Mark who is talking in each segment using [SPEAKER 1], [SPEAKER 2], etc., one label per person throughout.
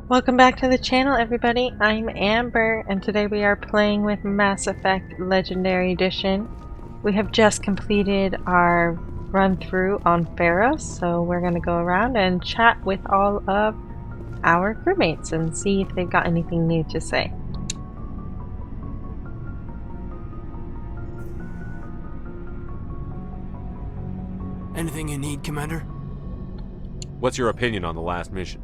[SPEAKER 1] Welcome back to the channel, everybody. I'm Amber, and today we are playing with Mass Effect Legendary Edition. We have just completed our run-through on Feros, so we're going to go around and chat with all of our crewmates and see if they've got anything new to say.
[SPEAKER 2] Anything you need, Commander?
[SPEAKER 3] What's your opinion on the last mission?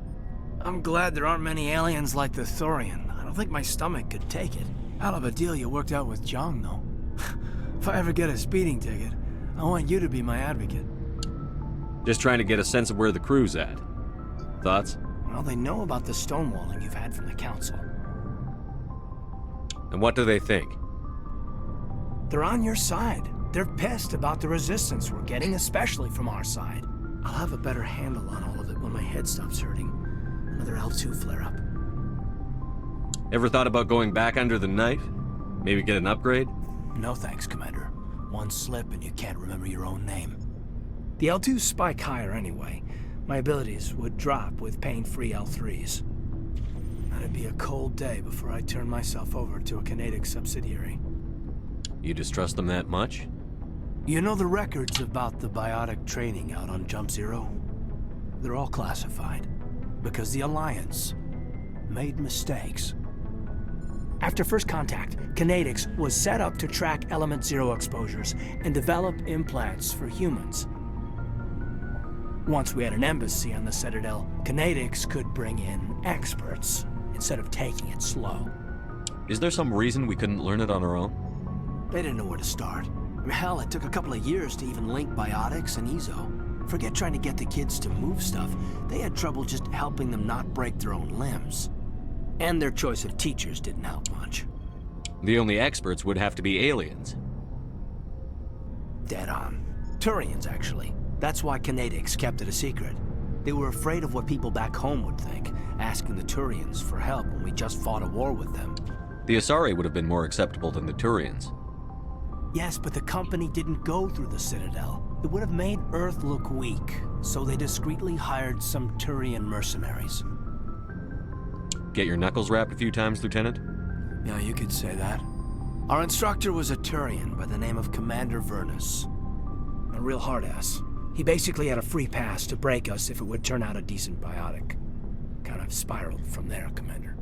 [SPEAKER 2] I'm glad there aren't many aliens like the Thorian. I don't think my stomach could take it. Hell of a deal you worked out with Jong, though. If I ever get a speeding ticket, I want you to be my advocate.
[SPEAKER 3] Just trying to get a sense of where the crew's at. Thoughts?
[SPEAKER 2] Well, they know about the stonewalling you've had from the Council.
[SPEAKER 3] And what do they think?
[SPEAKER 2] They're on your side. They're pissed about the resistance we're getting, especially from our side. I'll have a better handle on all of it when my head stops hurting. Another L2 flare-up.
[SPEAKER 3] Ever thought about going back under the knife? Maybe get an upgrade?
[SPEAKER 2] No thanks, Commander. One slip and you can't remember your own name. The L2s spike higher anyway. My abilities would drop with pain-free L3s. That'd be a cold day before I turn myself over to a Canadic subsidiary.
[SPEAKER 3] You distrust them that much?
[SPEAKER 2] You know the records about the biotic training out on Jump Zero? They're all classified, because the Alliance made mistakes. After first contact, Canadics was set up to track Element Zero exposures and develop implants for humans. Once we had an embassy on the Citadel, Canadics could bring in experts, instead of taking it slow.
[SPEAKER 3] Is there some reason we couldn't learn it on our own?
[SPEAKER 2] They didn't know where to start. Hell, it took a couple of years to even link biotics and EZO. Forget trying to get the kids to move stuff. They had trouble just helping them not break their own limbs. And their choice of teachers didn't help much.
[SPEAKER 3] The only experts would have to be aliens.
[SPEAKER 2] Dead on. Turians, actually. That's why Canadics kept it a secret. They were afraid of what people back home would think, asking the Turians for help when we just fought a war with them.
[SPEAKER 3] The Asari would have been more acceptable than the Turians.
[SPEAKER 2] Yes, but the company didn't go through the Citadel. It would have made Earth look weak, so they discreetly hired some Turian mercenaries.
[SPEAKER 3] Get your knuckles rapped a few times, Lieutenant?
[SPEAKER 2] Yeah, you could say that. Our instructor was a Turian by the name of Commander Vernus. A real hard-ass. He basically had a free pass to break us if it would turn out a decent biotic. Kind of spiraled from there, Commander.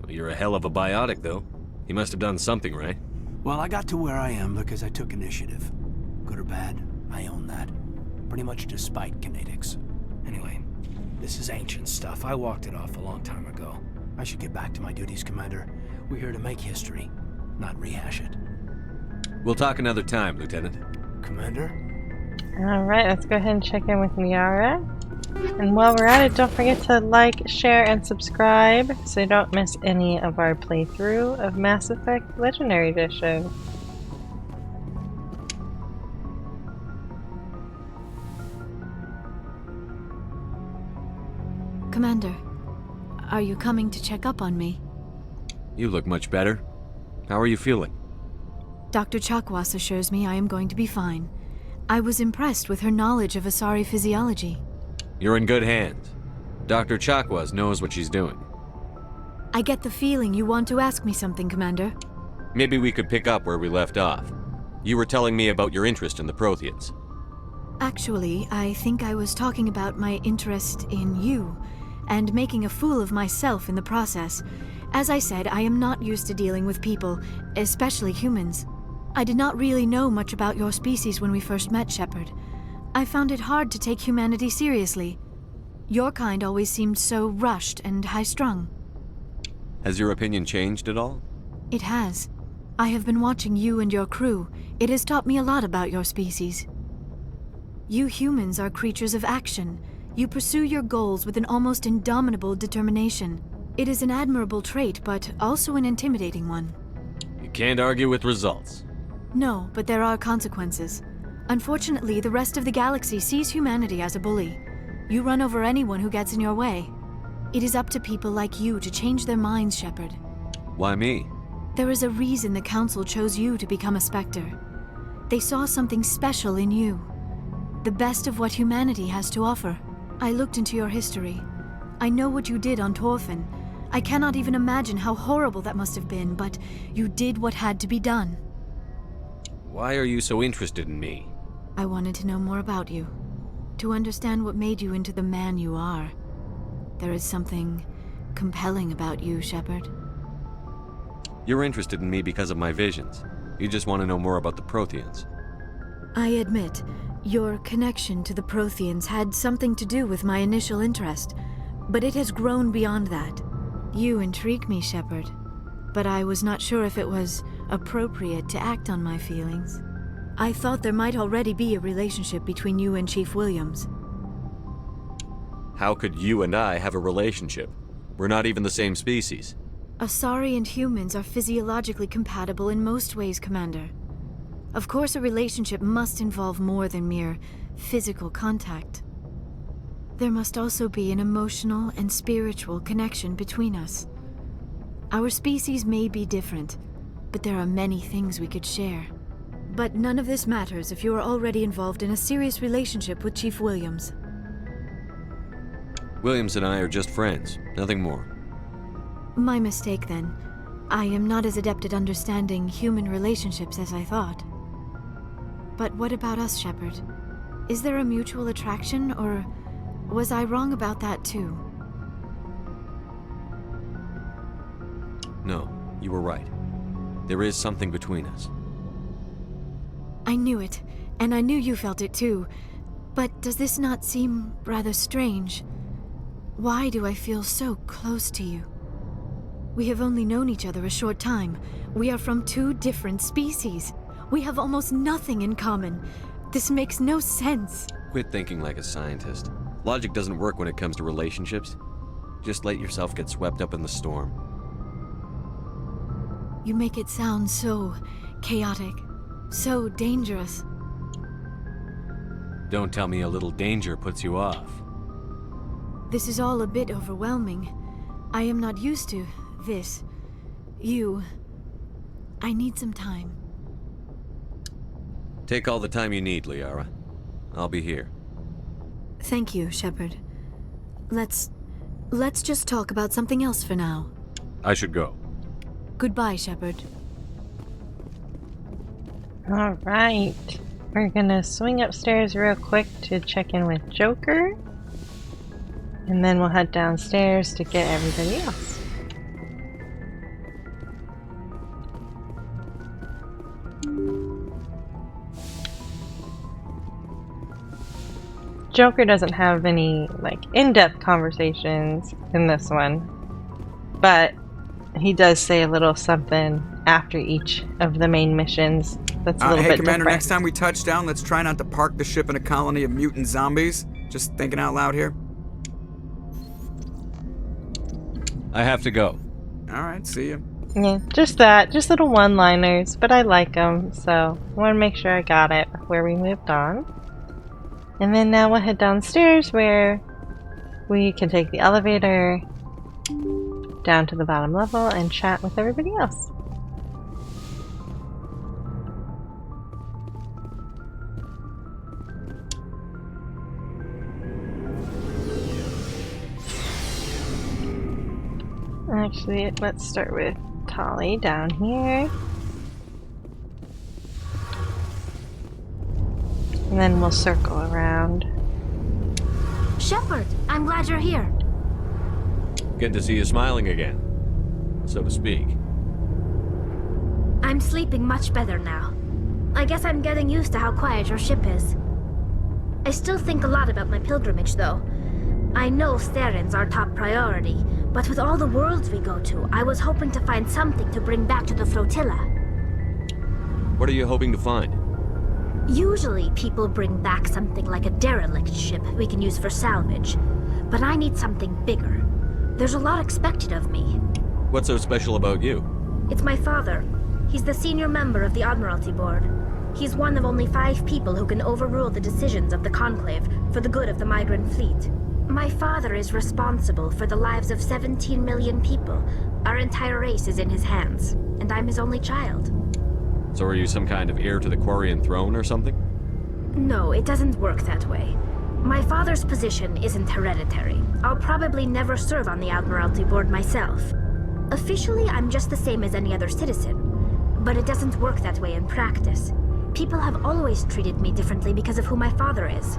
[SPEAKER 3] Well, you're a hell of a biotic, though. He must have done something right.
[SPEAKER 2] Well, I got to where I am because I took initiative. Good or bad, I own that. Pretty much despite Canadics. Anyway, this is ancient stuff. I walked it off a long time ago. I should get back to my duties, Commander. We're here to make history, not rehash it.
[SPEAKER 3] We'll talk another time, Lieutenant.
[SPEAKER 2] Commander?
[SPEAKER 1] Alright, let's go ahead and check in with Miara. And while we're at it, don't forget to like, share, and subscribe so you don't miss any of our playthrough of Mass Effect Legendary Edition.
[SPEAKER 4] Commander, are you coming to check up on me?
[SPEAKER 3] You look much better. How are you feeling?
[SPEAKER 4] Dr. Chakwas assures me I am going to be fine. I was impressed with her knowledge of Asari physiology.
[SPEAKER 3] You're in good hands. Dr. Chakwas knows what she's doing.
[SPEAKER 4] I get the feeling you want to ask me something, Commander.
[SPEAKER 3] Maybe we could pick up where we left off. You were telling me about your interest in the Protheans.
[SPEAKER 4] Actually, I think I was talking about my interest in you, and making a fool of myself in the process. As I said, I am not used to dealing with people, especially humans. I did not really know much about your species when we first met, Shepard. I found it hard to take humanity seriously. Your kind always seemed so rushed and high-strung.
[SPEAKER 3] Has your opinion changed at all?
[SPEAKER 4] It has. I have been watching you and your crew. It has taught me a lot about your species. You humans are creatures of action. You pursue your goals with an almost indomitable determination. It is an admirable trait, but also an intimidating one.
[SPEAKER 3] You can't argue with results.
[SPEAKER 4] No, but there are consequences. Unfortunately, the rest of the galaxy sees humanity as a bully. You run over anyone who gets in your way. It is up to people like you to change their minds, Shepard.
[SPEAKER 3] Why me?
[SPEAKER 4] There is a reason the Council chose you to become a Spectre. They saw something special in you. The best of what humanity has to offer. I looked into your history. I know what you did on Torfin. I cannot even imagine how horrible that must have been, but you did what had to be done.
[SPEAKER 3] Why are you so interested in me?
[SPEAKER 4] I wanted to know more about you, to understand what made you into the man you are. There is something compelling about you, Shepard.
[SPEAKER 3] You're interested in me because of my visions. You just want to know more about the Protheans.
[SPEAKER 4] I admit, your connection to the Protheans had something to do with my initial interest, but it has grown beyond that. You intrigue me, Shepard, but I was not sure if it was appropriate to act on my feelings. I thought there might already be a relationship between you and Chief Williams.
[SPEAKER 3] How could you and I have a relationship? We're not even the same species.
[SPEAKER 4] Asari and humans are physiologically compatible in most ways, Commander. Of course, a relationship must involve more than mere physical contact. There must also be an emotional and spiritual connection between us. Our species may be different, but there are many things we could share. But none of this matters if you are already involved in a serious relationship with Chief Williams.
[SPEAKER 3] Williams and I are just friends, nothing more.
[SPEAKER 4] My mistake, then. I am not as adept at understanding human relationships as I thought. But what about us, Shepard? Is there a mutual attraction, or was I wrong about that too?
[SPEAKER 3] No, you were right. There is something between us.
[SPEAKER 4] I knew it, and I knew you felt it too. But does this not seem rather strange? Why do I feel so close to you? We have only known each other a short time. We are from two different species. We have almost nothing in common. This makes no sense.
[SPEAKER 3] Quit thinking like a scientist. Logic doesn't work when it comes to relationships. Just let yourself get swept up in the storm.
[SPEAKER 4] You make it sound so chaotic, so dangerous.
[SPEAKER 3] Don't tell me a little danger puts you off.
[SPEAKER 4] This is all a bit overwhelming. I am not used to this. I need some time.
[SPEAKER 3] Take all the time you need, Liara. I'll be here.
[SPEAKER 4] Thank you, Shepard. Let's just talk about something else for now.
[SPEAKER 3] I should go.
[SPEAKER 4] Goodbye, Shepard.
[SPEAKER 1] Alright. We're gonna swing upstairs real quick to check in with Joker. And then we'll head downstairs to get everybody else. Joker doesn't have any, like, in-depth conversations in this one, but he does say a little something after each of the main missions that's a little
[SPEAKER 5] hey,
[SPEAKER 1] bit
[SPEAKER 5] Commander,
[SPEAKER 1] different.
[SPEAKER 5] next time we touch down, let's try not to park the ship in a colony of mutant zombies. Just thinking out loud here.
[SPEAKER 3] I have to go.
[SPEAKER 5] Alright, see ya.
[SPEAKER 1] Yeah, just that. Just little one-liners, but I like them, so I want to make sure I got it before we moved on. And then now we'll head downstairs where we can take the elevator down to the bottom level and chat with everybody else. Actually, let's start with Tali down here. And then we'll circle around.
[SPEAKER 6] Shepard, I'm glad you're here.
[SPEAKER 3] Good to see you smiling again, so to speak.
[SPEAKER 6] I'm sleeping much better now. I guess I'm getting used to how quiet your ship is. I still think a lot about my pilgrimage, though. I know Steren's our top priority, but with all the worlds we go to, I was hoping to find something to bring back to the flotilla.
[SPEAKER 3] What are you hoping to find?
[SPEAKER 6] Usually, people bring back something like a derelict ship we can use for salvage, but I need something bigger. There's a lot expected of me.
[SPEAKER 3] What's so special about you?
[SPEAKER 6] It's my father. He's the senior member of the Admiralty Board. He's one of only 5 people who can overrule the decisions of the Conclave for the good of the migrant fleet. My father is responsible for the lives of 17 million people. Our entire race is in his hands, and I'm his only child.
[SPEAKER 3] So are you some kind of heir to the Quarian throne or something?
[SPEAKER 6] No, it doesn't work that way. My father's position isn't hereditary. I'll probably never serve on the Admiralty Board myself. Officially, I'm just the same as any other citizen. But it doesn't work that way in practice. People have always treated me differently because of who my father is.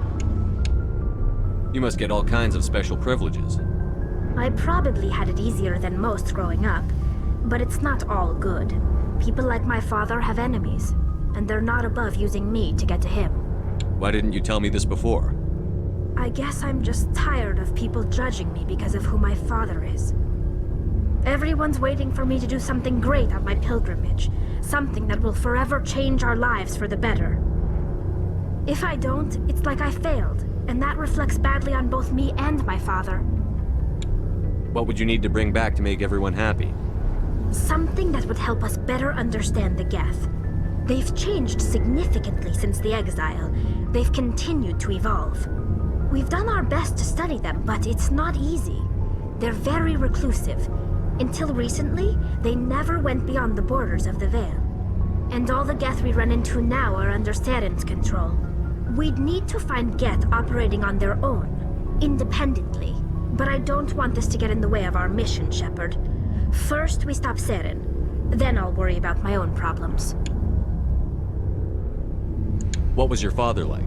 [SPEAKER 3] You must get all kinds of special privileges.
[SPEAKER 6] I probably had it easier than most growing up, but it's not all good. People like my father have enemies, and they're not above using me to get to him.
[SPEAKER 3] Why didn't you tell me this before?
[SPEAKER 6] I guess I'm just tired of people judging me because of who my father is. Everyone's waiting for me to do something great on my pilgrimage, something that will forever change our lives for the better. If I don't, it's like I failed, and that reflects badly on both me and my father.
[SPEAKER 3] What would you need to bring back to make everyone happy?
[SPEAKER 6] Something that would help us better understand the Geth. They've changed significantly since the exile. They've continued to evolve. We've done our best to study them, but it's not easy. They're very reclusive. Until recently, they never went beyond the borders of the Veil. And all the Geth we run into now are under Saren's control. We'd need to find Geth operating on their own, independently. But I don't want this to get in the way of our mission, Shepard. First, we stop Saren. Then I'll worry about my own problems.
[SPEAKER 3] What was your father like?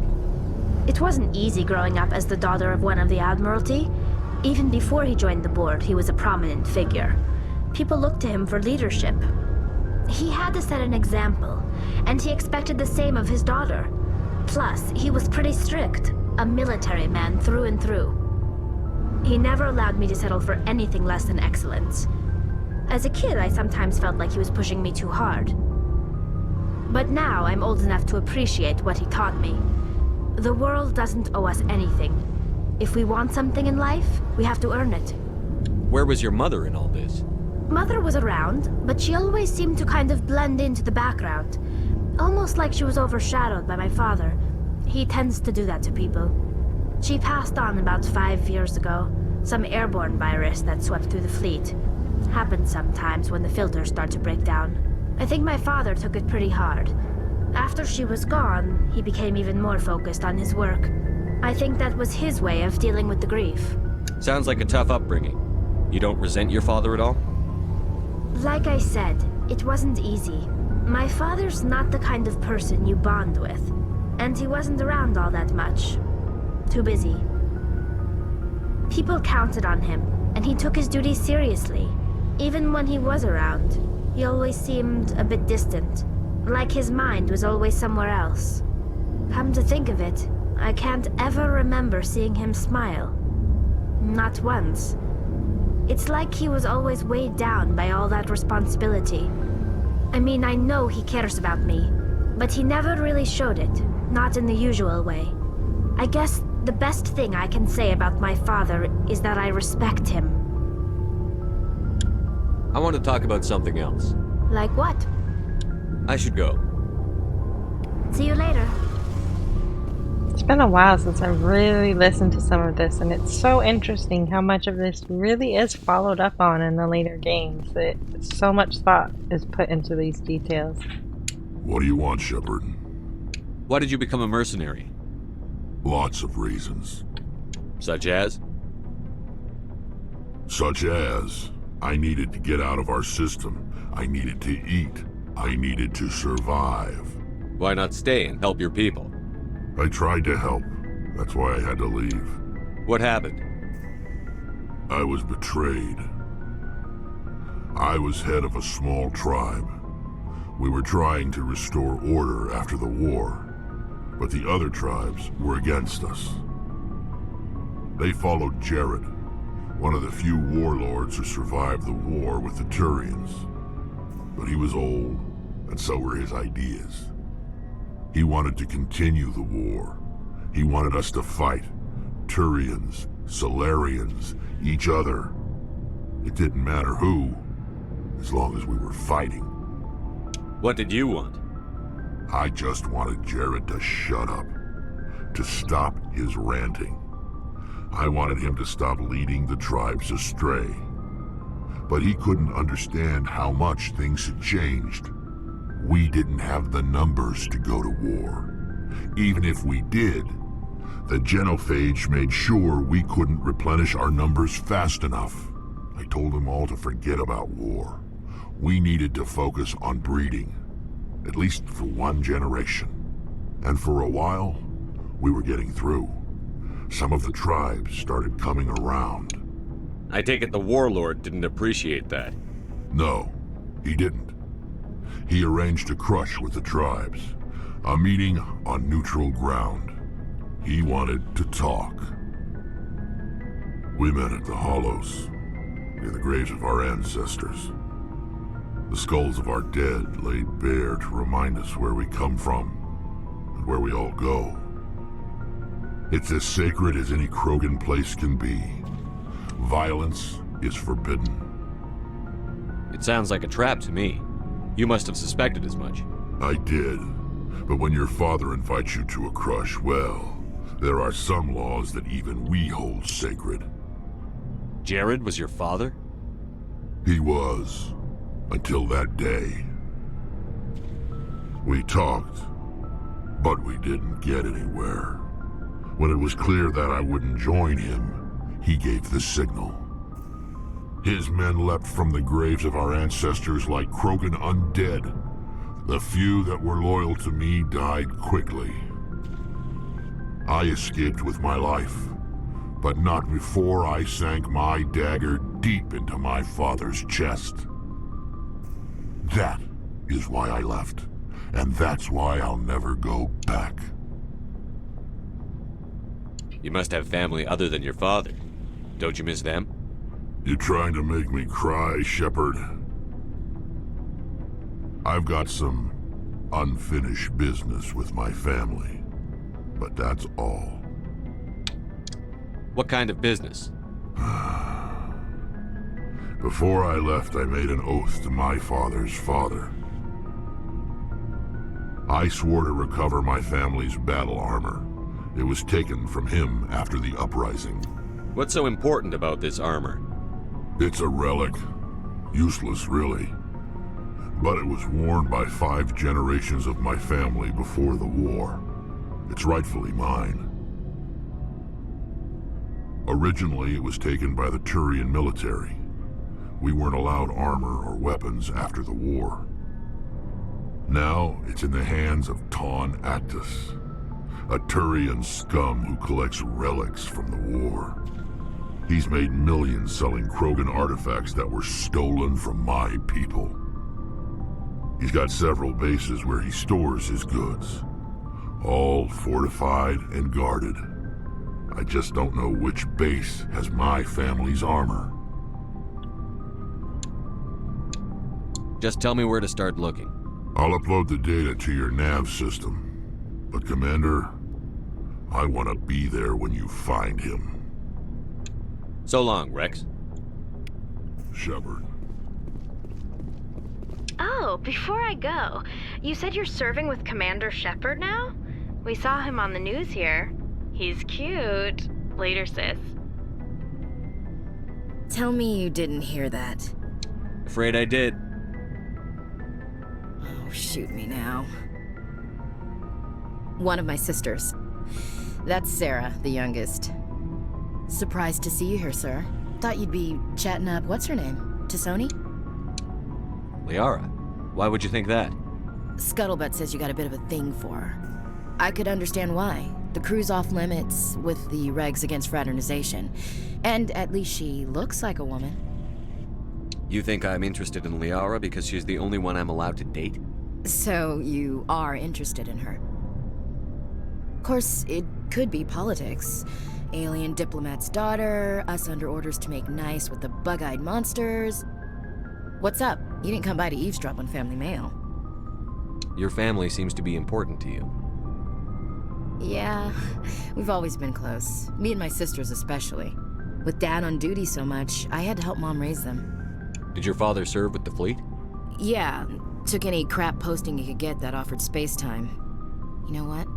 [SPEAKER 6] It wasn't easy growing up as the daughter of one of the Admiralty. Even before he joined the board, he was a prominent figure. People looked to him for leadership. He had to set an example, and he expected the same of his daughter. Plus, he was pretty strict, a military man through and through. He never allowed me to settle for anything less than excellence. As a kid, I sometimes felt like he was pushing me too hard. But now I'm old enough to appreciate what he taught me. The world doesn't owe us anything. If we want something in life, we have to earn it.
[SPEAKER 3] Where was your mother in all this?
[SPEAKER 6] Mother was around, but she always seemed to kind of blend into the background. Almost like she was overshadowed by my father. He tends to do that to people. She passed on about 5 years ago. Some airborne virus that swept through the fleet. Happens sometimes when the filters start to break down. I think my father took it pretty hard. After she was gone, he became even more focused on his work. I think that was his way of dealing with the grief.
[SPEAKER 3] Sounds like a tough upbringing. You don't resent your father at all?
[SPEAKER 6] Like I said, it wasn't easy. My father's not the kind of person you bond with. And he wasn't around all that much. Too busy. People counted on him, and he took his duties seriously. Even when he was around, he always seemed a bit distant. Like his mind was always somewhere else. Come to think of it, I can't ever remember seeing him smile. Not once. It's like he was always weighed down by all that responsibility. I mean, I know he cares about me, but he never really showed it, not in the usual way. I guess the best thing I can say about my father is that I respect him.
[SPEAKER 3] I want to talk about something else.
[SPEAKER 6] Like what?
[SPEAKER 3] I should go.
[SPEAKER 6] See you later.
[SPEAKER 1] It's been a while since I really listened to some of this, and it's so interesting how much of this really is followed up on in the later games. That so much thought is put into these details.
[SPEAKER 7] What do you want, Shepard?
[SPEAKER 3] Why did you become a mercenary?
[SPEAKER 7] Lots of reasons.
[SPEAKER 3] Such as?
[SPEAKER 7] Such as, I needed to get out of our system. I needed to eat. I needed to survive.
[SPEAKER 3] Why not stay and help your people?
[SPEAKER 7] I tried to help. That's why I had to leave.
[SPEAKER 3] What happened?
[SPEAKER 7] I was betrayed. I was head of a small tribe. We were trying to restore order after the war, but the other tribes were against us. They followed Jared, one of the few warlords who survived the war with the Turians. But he was old, and so were his ideas. He wanted to continue the war. He wanted us to fight. Turians, Solarians, each other. It didn't matter who, as long as we were fighting.
[SPEAKER 3] What did you want?
[SPEAKER 7] I just wanted Jared to shut up, to stop his ranting. I wanted him to stop leading the tribes astray. But he couldn't understand how much things had changed. We didn't have the numbers to go to war. Even if we did, The genophage made sure we couldn't replenish our numbers fast enough. I told them all to forget about war. We needed to focus on breeding, at least for one generation. And for a while, we were getting through. Some of the tribes started coming around.
[SPEAKER 3] I take it the warlord didn't appreciate that.
[SPEAKER 7] No, he didn't. He arranged a crush with the tribes, a meeting on neutral ground. He wanted to talk. We met at the Hollows, near the graves of our ancestors. The skulls of our dead laid bare to remind us where we come from and where we all go. It's as sacred as any Krogan place can be. Violence is forbidden.
[SPEAKER 3] It sounds like a trap to me. You must have suspected as much.
[SPEAKER 7] I did. But when your father invites you to a crush, well, there are some laws that even we hold sacred.
[SPEAKER 3] Jared was your father?
[SPEAKER 7] He was. Until that day. We talked, but we didn't get anywhere. When it was clear that I wouldn't join him, he gave the signal. His men leapt from the graves of our ancestors like Krogan undead. The few that were loyal to me died quickly. I escaped with my life, but not before I sank my dagger deep into my father's chest. That is why I left, and that's why I'll never go back.
[SPEAKER 3] You must have family other than your father. Don't you miss them?
[SPEAKER 7] You trying to make me cry, Shepard? I've got some unfinished business with my family, but that's all.
[SPEAKER 3] What kind of business?
[SPEAKER 7] Before I left, I made an oath to my father's father. I swore to recover my family's battle armor. It was taken from him after the uprising.
[SPEAKER 3] What's so important about this armor?
[SPEAKER 7] It's a relic. Useless, really. But it was worn by 5 generations of my family before the war. It's rightfully mine. Originally, it was taken by the Turian military. We weren't allowed armor or weapons after the war. Now, it's in the hands of Ton Actus, a Turian scum who collects relics from the war. He's made millions selling Krogan artifacts that were stolen from my people. He's got several bases where he stores his goods, all fortified and guarded. I just don't know which base has my family's armor.
[SPEAKER 3] Just tell me where to start looking.
[SPEAKER 7] I'll upload the data to your nav system. But Commander, I want to be there when you find him.
[SPEAKER 3] So long, Rex.
[SPEAKER 7] Shepard.
[SPEAKER 8] Oh, before I go, you said you're serving with Commander Shepard now? We saw him on the news here. He's cute. Later, sis.
[SPEAKER 9] Tell me you didn't hear that.
[SPEAKER 3] Afraid I did.
[SPEAKER 9] Oh, shoot me now. One of my sisters. That's Sarah, the youngest. Surprised to see you here, sir. Thought you'd be chatting up, what's her name? T'Soni?
[SPEAKER 3] Liara. Why would you think that?
[SPEAKER 9] Scuttlebutt says you got a bit of a thing for her. I could understand why. The crew's off limits with the regs against fraternization. And at least she looks like a woman.
[SPEAKER 3] You think I'm interested in Liara because she's the only one I'm allowed to date?
[SPEAKER 9] So you are interested in her. Of course, it could be politics. Alien diplomat's daughter, us under orders to make nice with the bug-eyed monsters. What's up? You didn't come by to eavesdrop on family mail.
[SPEAKER 3] Your family seems to be important to you.
[SPEAKER 9] Yeah, we've always been close. Me and my sisters especially. With Dad on duty so much, I had to help Mom raise them.
[SPEAKER 3] Did your father serve with the fleet?
[SPEAKER 9] Yeah, took any crap posting he could get that offered space time. You know what?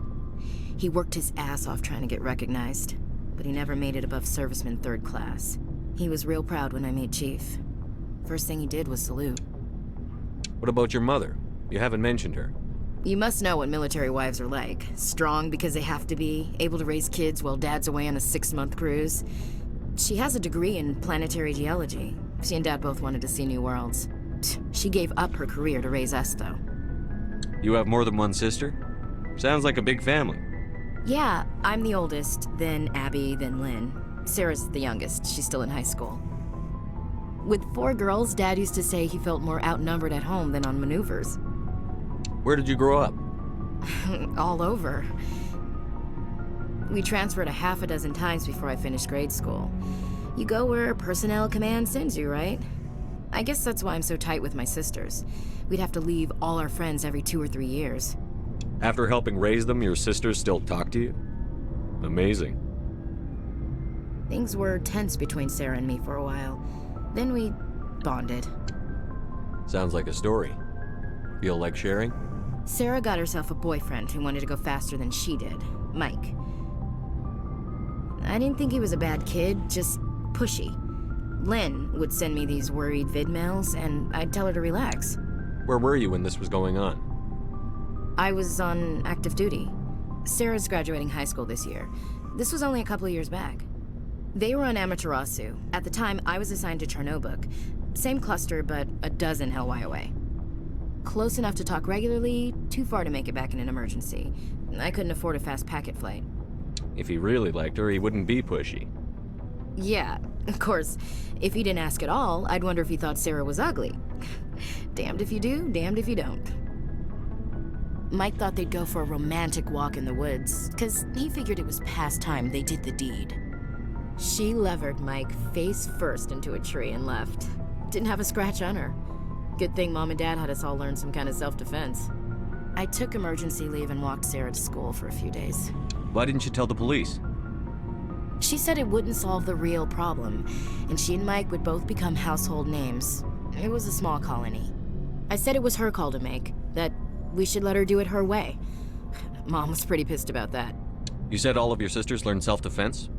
[SPEAKER 9] He worked his ass off trying to get recognized, but he never made it above serviceman 3rd class. He was real proud when I made chief. First thing he did was salute.
[SPEAKER 3] What about your mother? You haven't mentioned her.
[SPEAKER 9] You must know what military wives are like. Strong because they have to be, able to raise kids while dad's away on a 6-month cruise. She has a degree in planetary geology. She and Dad both wanted to see new worlds. She gave up her career to raise us, though.
[SPEAKER 3] You have more than one sister? Sounds like a big family.
[SPEAKER 9] Yeah, I'm the oldest, then Abby, then Lynn. Sarah's the youngest. She's still in high school. With 4 girls, Dad used to say he felt more outnumbered at home than on maneuvers.
[SPEAKER 3] Where did you grow up?
[SPEAKER 9] All over. We transferred a half a dozen times before I finished grade school. You go where personnel command sends you, right? I guess that's why I'm so tight with my sisters. We'd have to leave all our friends every 2 or 3 years.
[SPEAKER 3] After helping raise them, your sisters still talk to you? Amazing.
[SPEAKER 9] Things were tense between Sarah and me for a while. Then we bonded.
[SPEAKER 3] Sounds like a story. Feel like sharing?
[SPEAKER 9] Sarah got herself a boyfriend who wanted to go faster than she did, Mike. I didn't think he was a bad kid, just pushy. Lynn would send me these worried vidmails, and I'd tell her to relax.
[SPEAKER 3] Where were you when this was going on?
[SPEAKER 9] I was on active duty. Sarah's graduating high school this year. This was only a couple of years back. They were on Amaterasu. At the time, I was assigned to Chernobog. Same cluster, but a dozen Hellwire away. Close enough to talk regularly, too far to make it back in an emergency. I couldn't afford a fast packet flight.
[SPEAKER 3] If he really liked her, he wouldn't be pushy.
[SPEAKER 9] Yeah, of course. If he didn't ask at all, I'd wonder if he thought Sarah was ugly. Damned if you do, damned if you don't. Mike thought they'd go for a romantic walk in the woods, because he figured it was past time they did the deed. She levered Mike face first into a tree and left. Didn't have a scratch on her. Good thing Mom and Dad had us all learn some kind of self-defense. I took emergency leave and walked Sarah to school for a few days.
[SPEAKER 3] Why didn't you tell the police?
[SPEAKER 9] She said it wouldn't solve the real problem, and she and Mike would both become household names. It was a small colony. I said it was her call to make, that we should let her do it her way. Mom was pretty pissed about that.
[SPEAKER 3] You said all of your sisters learned self-defense?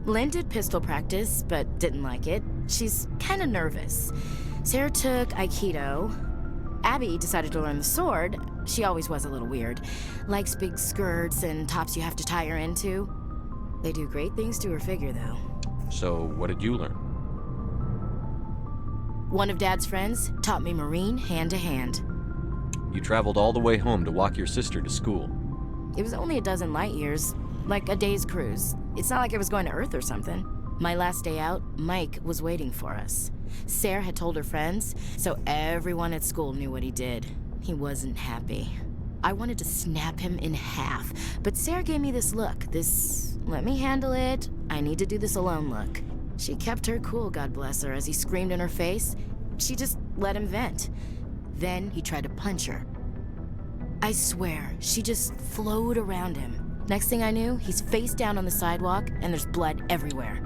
[SPEAKER 9] Lynn did pistol practice, but didn't like it. She's kinda nervous. Sarah took Aikido. Abby decided to learn the sword. She always was a little weird. Likes big skirts and tops you have to tie her into. They do great things to her figure, though.
[SPEAKER 3] So, what did you learn?
[SPEAKER 9] One of Dad's friends taught me Marine hand-to-hand.
[SPEAKER 3] You traveled all the way home to walk your sister to school.
[SPEAKER 9] It was only a dozen light years, like a day's cruise. It's not like I was going to Earth or something. My last day out, Mike was waiting for us. Sarah had told her friends, so everyone at school knew what he did. He wasn't happy. I wanted to snap him in half, but Sarah gave me this look, this let me handle it, I need to do this alone look. She kept her cool, God bless her, as he screamed in her face. She just let him vent. Then he tried to punch her. I swear, she just flowed around him. Next thing I knew, he's face down on the sidewalk, and there's blood everywhere.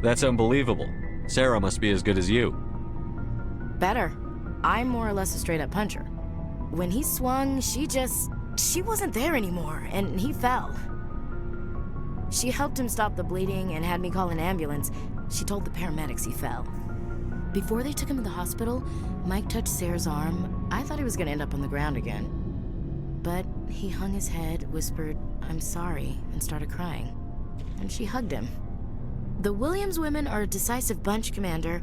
[SPEAKER 9] That's
[SPEAKER 3] unbelievable. Sarah must be as good as you.
[SPEAKER 9] Better. I'm more or less a straight-up puncher. When he swung, she wasn't there anymore, and he fell. She helped him stop the bleeding and had me call an ambulance. She told the paramedics he fell. Before they took him to the hospital, Mike touched Sarah's arm. I thought he was gonna end up on the ground again. But he hung his head, whispered, "I'm sorry," and started crying. And she hugged him. The Williams women are a decisive bunch, Commander.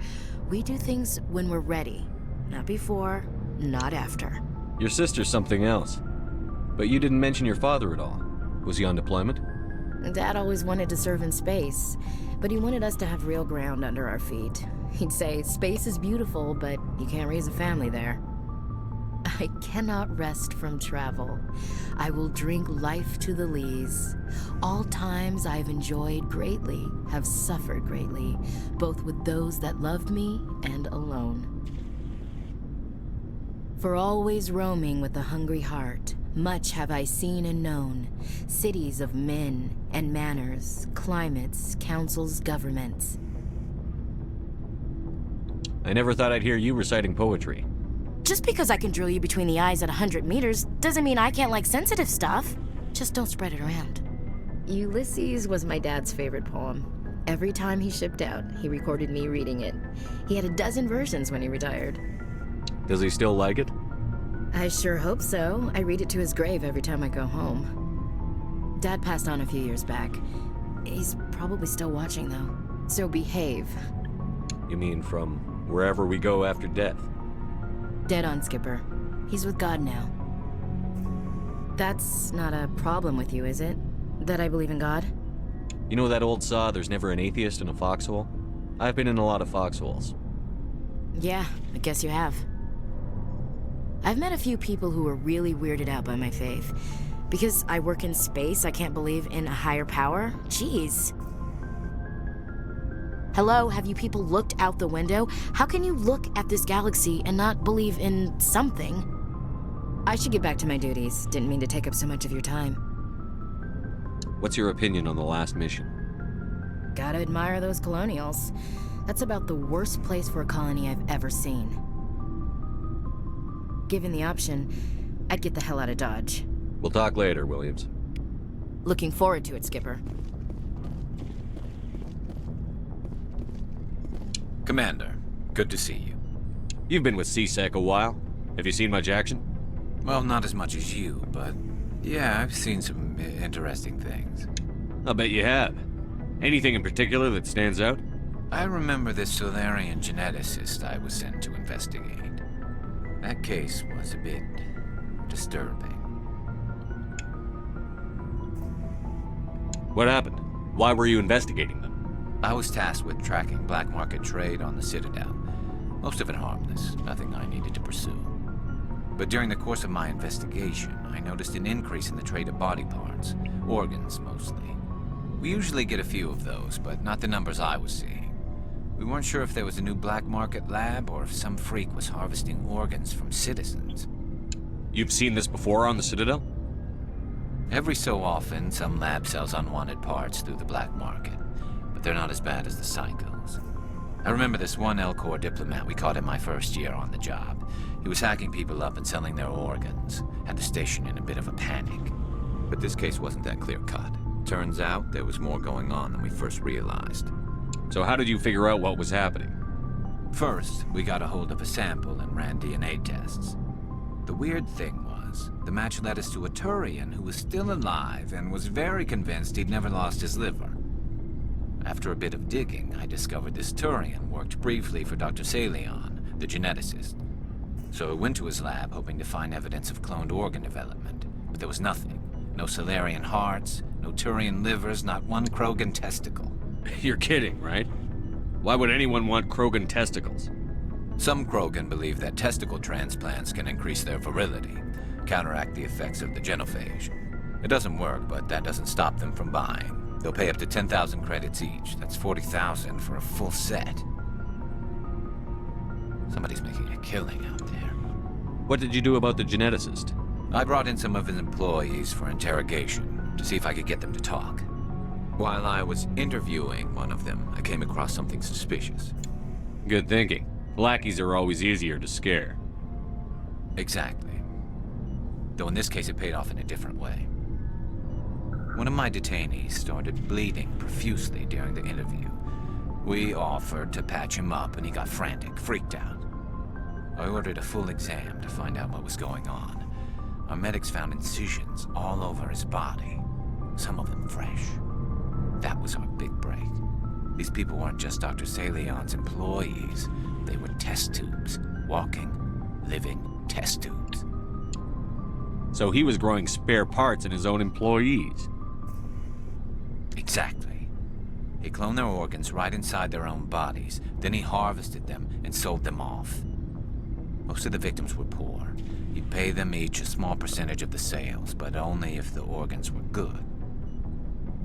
[SPEAKER 9] We do things when we're ready. Not before, not after.
[SPEAKER 3] Your sister's something else. But you didn't mention your father at all. Was he on deployment?
[SPEAKER 9] Dad always wanted to serve in space, but he wanted us to have real ground under our feet. He'd say, space is beautiful, but you can't raise a family there. I cannot rest from travel. I will drink life to the lees. All times I've enjoyed greatly, have suffered greatly, both with those that loved me and alone. For always roaming with a hungry heart, much have I seen and known, cities of men and manners, climates, councils, governments.
[SPEAKER 3] I never thought I'd hear you reciting poetry.
[SPEAKER 9] Just because I can drill you between the eyes at 100 meters doesn't mean I can't like sensitive stuff. Just don't spread it around. Ulysses was my dad's favorite poem. Every time he shipped out, he recorded me reading it. He had a dozen versions when he retired.
[SPEAKER 3] Does he still like it?
[SPEAKER 9] I sure hope so. I read it to his grave every time I go home. Dad passed on a few years back. He's probably still watching, though. So behave.
[SPEAKER 3] You mean from wherever we go after death?
[SPEAKER 9] Dead on, Skipper. He's with God now. That's not a problem with you, is it? That I believe in God?
[SPEAKER 3] You know that old saw, there's never an atheist in a foxhole? I've been in a lot of foxholes.
[SPEAKER 9] Yeah, I guess you have. I've met a few people who were really weirded out by my faith. Because I work in space, I can't believe in a higher power? Jeez. Hello, have you people looked out the window? How can you look at this galaxy and not believe in something? I should get back to my duties. Didn't mean to take up so much of your time.
[SPEAKER 3] What's your opinion on the last mission?
[SPEAKER 9] Gotta admire those colonials. That's about the worst place for a colony I've ever seen. Given the option, I'd get the hell out of Dodge.
[SPEAKER 3] We'll talk later, Williams.
[SPEAKER 9] Looking forward to it, Skipper.
[SPEAKER 10] Commander, good to see you.
[SPEAKER 3] You've been with CSEC a while. Have you seen much action?
[SPEAKER 10] Well, not as much as you, but yeah, I've seen some interesting things.
[SPEAKER 3] I'll bet you have. Anything in particular that stands out?
[SPEAKER 10] I remember this Solarian geneticist I was sent to investigate. That case was a bit disturbing.
[SPEAKER 3] What happened? Why were you investigating them?
[SPEAKER 10] I was tasked with tracking black market trade on the Citadel. Most of it harmless, nothing I needed to pursue. But during the course of my investigation, I noticed an increase in the trade of body parts, organs mostly. We usually get a few of those, but not the numbers I was seeing. We weren't sure if there was a new black market lab or if some freak was harvesting organs from citizens.
[SPEAKER 3] You've seen this before on the Citadel?
[SPEAKER 10] Every so often, some lab sells unwanted parts through the black market, but they're not as bad as the psychos. I remember this one L-Corps diplomat we caught in my first year on the job. He was hacking people up and selling their organs. Had the station in a bit of a panic. But this case wasn't that clear-cut. Turns out there was more going on than we first realized.
[SPEAKER 3] So how did you figure out what was happening?
[SPEAKER 10] First, we got a hold of a sample and ran DNA tests. The weird thing was, the match led us to a Turian who was still alive and was very convinced he'd never lost his liver. After a bit of digging, I discovered this Turian worked briefly for Dr. Salion, the geneticist. So I went to his lab hoping to find evidence of cloned organ development, but there was nothing. No Solarian hearts, no Turian livers, not one Krogan testicle.
[SPEAKER 3] You're kidding, right? Why would anyone want Krogan testicles?
[SPEAKER 10] Some Krogan believe that testicle transplants can increase their virility, counteract the effects of the genophage. It doesn't work, but that doesn't stop them from buying. They'll pay up to 10,000 credits each. That's 40,000 for a full set. Somebody's making a killing out there.
[SPEAKER 3] What did you do about the geneticist?
[SPEAKER 10] I brought in some of his employees for interrogation, to see if I could get them to talk. While I was interviewing one of them, I came across something suspicious.
[SPEAKER 3] Good thinking. Lackeys are always easier to scare.
[SPEAKER 10] Exactly. Though in this case it paid off in a different way. One of my detainees started bleeding profusely during the interview. We offered to patch him up and he got frantic, freaked out. I ordered a full exam to find out what was going on. Our medics found incisions all over his body, some of them fresh. That was our big break. These people weren't just Dr. Salion's employees. They were test tubes. Walking, living test tubes.
[SPEAKER 3] So he was growing spare parts in his own employees.
[SPEAKER 10] Exactly. He cloned their organs right inside their own bodies. Then he harvested them and sold them off. Most of the victims were poor. He'd pay them each a small percentage of the sales, but only if the organs were good.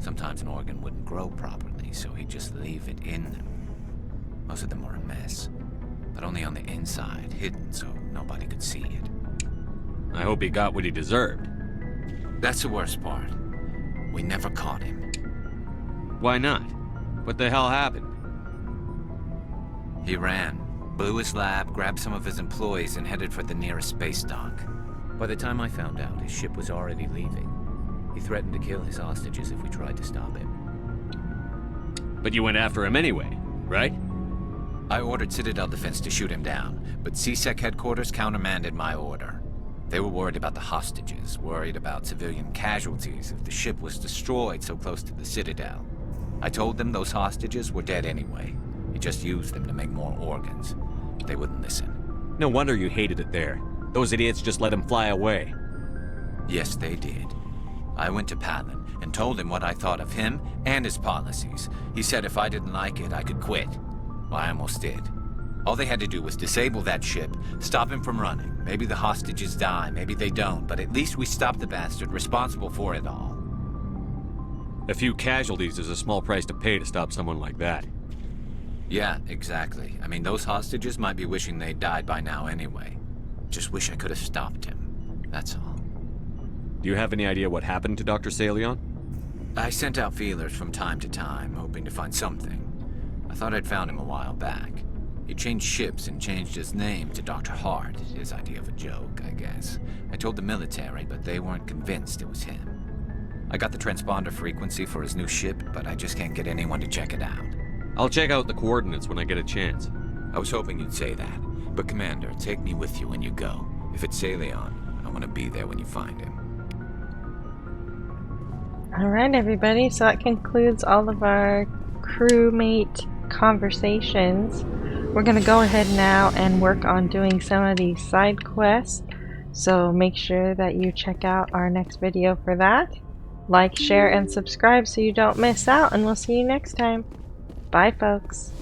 [SPEAKER 10] Sometimes an organ wouldn't grow properly, so he'd just leave it in them. Most of them were a mess, but only on the inside, hidden so nobody could see it.
[SPEAKER 3] I hope he got what he deserved.
[SPEAKER 10] That's the worst part. We never caught him.
[SPEAKER 3] Why not? What the hell happened?
[SPEAKER 10] He ran, blew his lab, grabbed some of his employees, and headed for the nearest space dock. By the time I found out, his ship was already leaving. He threatened to kill his hostages if we tried to stop him.
[SPEAKER 3] But you went after him anyway, right?
[SPEAKER 10] I ordered Citadel Defense to shoot him down, but CSEC headquarters countermanded my order. They were worried about the hostages, worried about civilian casualties if the ship was destroyed so close to the Citadel. I told them those hostages were dead anyway. He just used them to make more organs. But they wouldn't listen.
[SPEAKER 3] No wonder you hated it there. Those idiots just let him fly away.
[SPEAKER 10] Yes, they did. I went to Palin and told him what I thought of him and his policies. He said if I didn't like it, I could quit. Well, I almost did. All they had to do was disable that ship, stop him from running. Maybe the hostages die, maybe they don't, but at least we stopped the bastard responsible for it all.
[SPEAKER 3] A few casualties is a small price to pay to stop someone like that.
[SPEAKER 10] Yeah, exactly. I mean, those hostages might be wishing they'd died by now anyway. Just wish I could have stopped him. That's all.
[SPEAKER 3] Do you have any idea what happened to Dr. Salion?
[SPEAKER 10] I sent out feelers from time to time, hoping to find something. I thought I'd found him a while back. He changed ships and changed his name to Dr. Hart, his idea of a joke, I guess. I told the military, but they weren't convinced it was him. I got the transponder frequency for his new ship, but I just can't get anyone to check it out.
[SPEAKER 3] I'll check out the coordinates when I get a chance.
[SPEAKER 10] I was hoping you'd say that. But Commander, take me with you when you go. If it's Salion, I want to be there when you find him.
[SPEAKER 1] Alright everybody, so that concludes all of our crewmate conversations. We're going to go ahead now and work on doing some of these side quests. So make sure that you check out our next video for that. Like, share, and subscribe so you don't miss out, and we'll see you next time. Bye folks.